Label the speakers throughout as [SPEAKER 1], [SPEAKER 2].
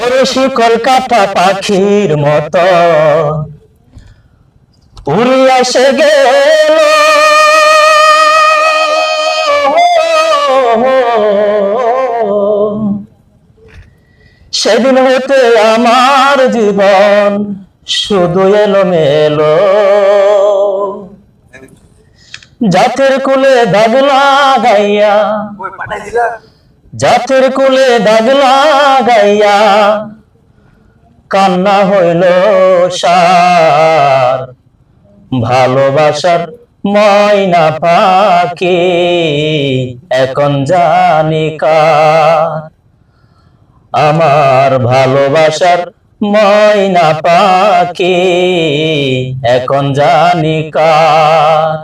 [SPEAKER 1] ওরে শিকল কাটা পাখির মতো উড়ে এসে গেল সেদিন হতে আমার জীবন শুধু এলোমেলো। জাতের কুলে দাগ লাগাইয়া, জাতের কুলে দাগ লাগাইয়া কান্না হইল সার। ভালোবাসার ময়না পাখি এখন জানি কার। আমার ভালোবাসার ময়না পাখি এখন জানি কার।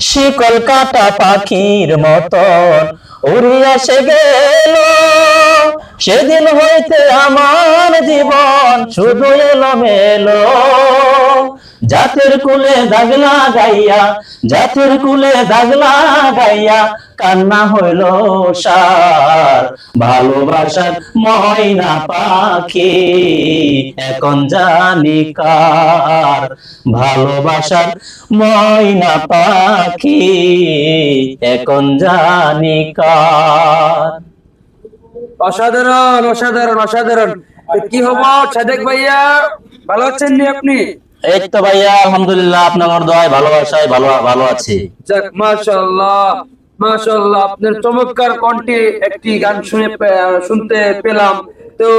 [SPEAKER 1] শিকল কাটা পাখির মতন উড়িয়া সে গেল সেদিন হইতে আমার জীবন শুধু এলোমেলো। জাতের কুলে দাগ লাগাইয়া, জাতের কুলে দাগ লাগাইয়া কান্না হইল সার। ভালোবাসার ময়না পাখি এখন জানি কার। ভালোবাসার ময়না পাখি এখন জানি কার।
[SPEAKER 2] অসাধারণ অসাধারণ অসাধারণ। কি হবো সাদেক ভাইয়া, ভালো আছেন নি আপনি?
[SPEAKER 1] এই তো ভাইয়া আলহামদুলিল্লাহ, আপনার দোয়ায় ভালোবাসায় ভালো ভালো আছি।
[SPEAKER 2] যাক মাশাআল্লাহ মাশাআল্লাহ, আপনার চমৎকার কণ্ঠে একটি গান শুনতে পেলাম। তো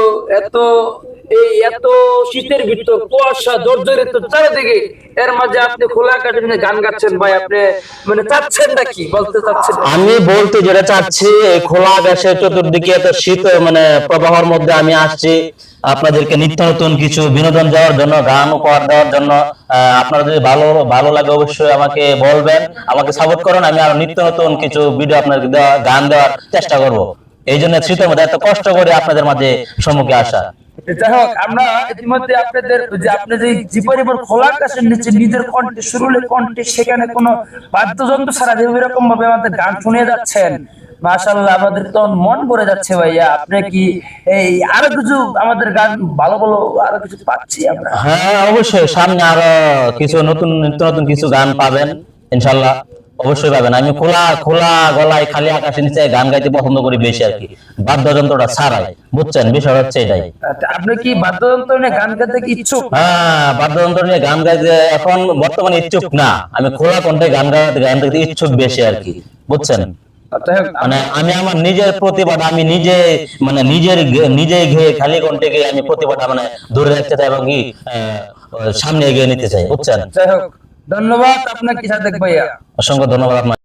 [SPEAKER 2] এত শীতের ভিতর কুয়াশা জর্জরিত চারিদিকে, এর মাঝে আপনি খোলা আকাশের নিচে গান গাচ্ছেন ভাই, আপনি মানে চাচ্ছেন নাকি বলতে চাচ্ছেন?
[SPEAKER 1] আমি বলতে যেটা চাচ্ছি, এই খোলা আকাশের চতুর্দিকে এত শীত মানে প্রবাহের মধ্যে আমি আসছি আপনাদেরকে নিত্য নতুন কিছু বিনোদন দেওয়ার জন্য, গান উপহার দেওয়ার জন্য। আপনারা যদি ভালো ভালো লাগে অবশ্যই আমাকে বলবেন, আমাকে সাপোর্ট করুন। আমি আরো নিত্য নতুন কিছু ভিডিও আপনাদের গান দেওয়ার চেষ্টা করব। এই জন্য শীতের মধ্যে এত কষ্ট করে আপনাদের মাঝে সম্মুখে আসা।
[SPEAKER 2] যাই হোক, আমরা ইতিমধ্যে আপনাদের যে আপনি যে পরিবার খোলা আকাশের নিচে নিজের কণ্ঠে সুরুলের কণ্ঠে সেখানে কোনো বাদ্যযন্ত্র ছাড়া যে এরকম ভাবে আমাদের গান শুনে যাচ্ছেন, মাশাআল্লাহ আমাদের তো মন ভরে যাচ্ছে ভাইয়া। আপনি কি এই আরো কিছু আমাদের গান ভালো ভালো আরো কিছু পাচ্ছি আমরা?
[SPEAKER 1] হ্যাঁ অবশ্যই, সামনে আরো কিছু নতুন নিত্য নতুন কিছু গান পাবেন ইনশাল্লাহ, অবশ্যই পাবেন। আমি খোলা খোলা গলায় খালি আকাশের নিচে গান গাইতে পছন্দ করি বেশি আর কি, বাদ্যযন্ত্রটা ছাড়াই, বুঝছেন? বিষয় হচ্ছে এটাই।
[SPEAKER 2] আপনি কি বাদ্যযন্ত্র নিয়ে গান গাইতে কি ইচ্ছুক?
[SPEAKER 1] হ্যাঁ, বাদ্যযন্ত্র নিয়ে গান গাইতে এখন বর্তমানে ইচ্ছুক না, আমি খোলা কণ্ঠে গান গাইতে ইচ্ছুক বেশি আর কি, বুঝছেন? মানে আমি আমার নিজের প্রতিভাটা আমি নিজে মানে নিজে গিয়ে খালি কণ্ঠে গিয়ে আমি প্রতিভাটা মানে ধরে রাখতে চাই এবং কি সামনে এগিয়ে নিতে চাই, বুঝছেন?
[SPEAKER 2] যাই হোক, ধন্যবাদ আপনাকে সাদেক ভাইয়া,
[SPEAKER 1] অসংখ্য ধন্যবাদ আপনার।